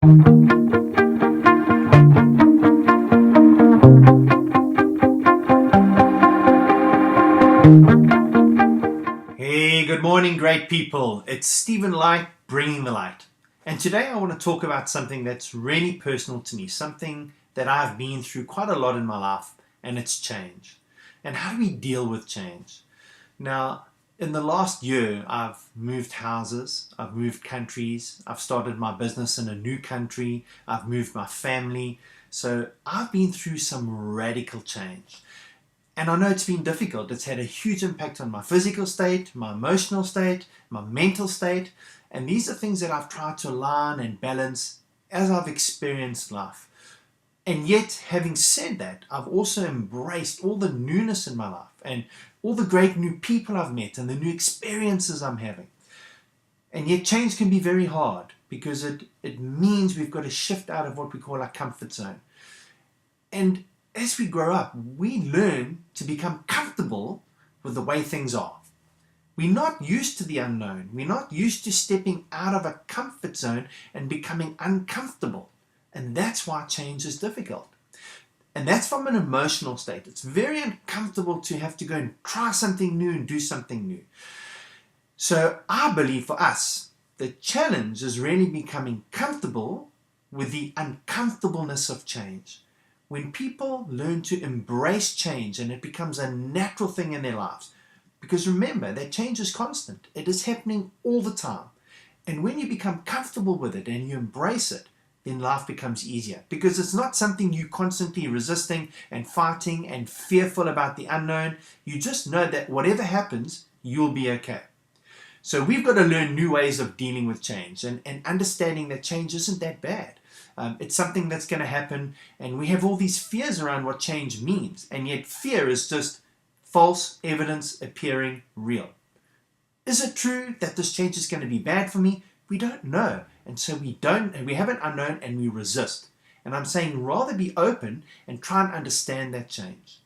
Hey, good morning, great people. It's Stephen Light, bringing the light. And today I want to talk about something that's really personal to me, something that I've been through quite a lot in my life, and it's change. And how do we deal with change? Now, in the last year, I've moved houses, I've moved countries, I've started my business in a new country, I've moved my family. So I've been through some radical change. And I know it's been difficult. It's had a huge impact on my physical state, my emotional state, my mental state. And these are things that I've tried to align and balance as I've experienced life. And yet, having said that, I've also embraced all the newness in my life and all the great new people I've met and the new experiences I'm having. And yet change can be very hard because it means we've got to shift out of what we call our comfort zone. And as we grow up, we learn to become comfortable with the way things are. We're not used to the unknown. We're not used to stepping out of a comfort zone and becoming uncomfortable. And that's why change is difficult. And that's from an emotional state. It's very uncomfortable to have to go and try something new and do something new. So I believe for us, the challenge is really becoming comfortable with the uncomfortableness of change. When people learn to embrace change and it becomes a natural thing in their lives, because remember that change is constant, it is happening all the time. And when you become comfortable with it and you embrace it, then life becomes easier because it's not something you constantly resisting and fighting and fearful about the unknown. You just know that whatever happens, you'll be okay. So we've got to learn new ways of dealing with change and understanding that change isn't that bad. It's something that's going to happen, and we have all these fears around what change means, and yet fear is just false evidence appearing real. Is it true that this change is going to be bad for me? We don't know, and so we have an unknown and we resist. And I'm saying rather be open and try and understand that change.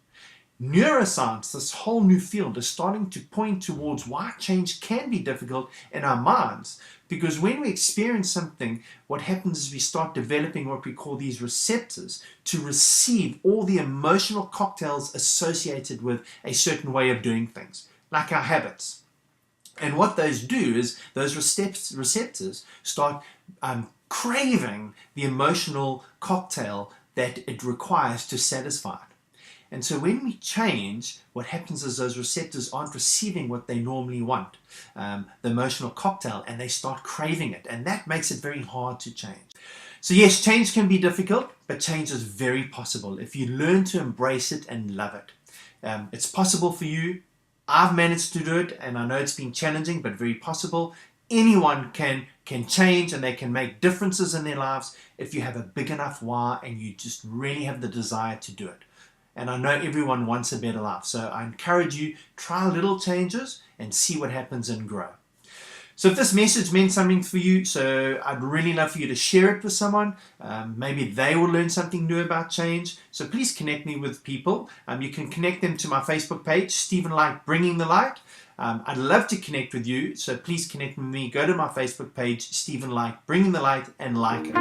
Neuroscience, this whole new field, is starting to point towards why change can be difficult in our minds. Because when we experience something, what happens is we start developing what we call these receptors to receive all the emotional cocktails associated with a certain way of doing things, like our habits. And what those do is those receptors start craving the emotional cocktail that it requires to satisfy it. And so when we change, what happens is those receptors aren't receiving what they normally want, the emotional cocktail, and they start craving it. And that makes it very hard to change. So yes, change can be difficult, but change is very possible if you learn to embrace it and love it. It's possible for you. I've managed to do it, and I know it's been challenging, but very possible. Anyone can change, and they can make differences in their lives if you have a big enough why and you just really have the desire to do it. And I know everyone wants a better life. So I encourage you, try little changes and see what happens and grow. So if this message meant something for you, so I'd really love for you to share it with someone. Maybe they will learn something new about change. So please connect me with people. You can connect them to my Facebook page, Stephen Light, Bringing the Light. I'd love to connect with you. So please connect with me. Go to my Facebook page, Stephen Light, Bringing the Light, and like it.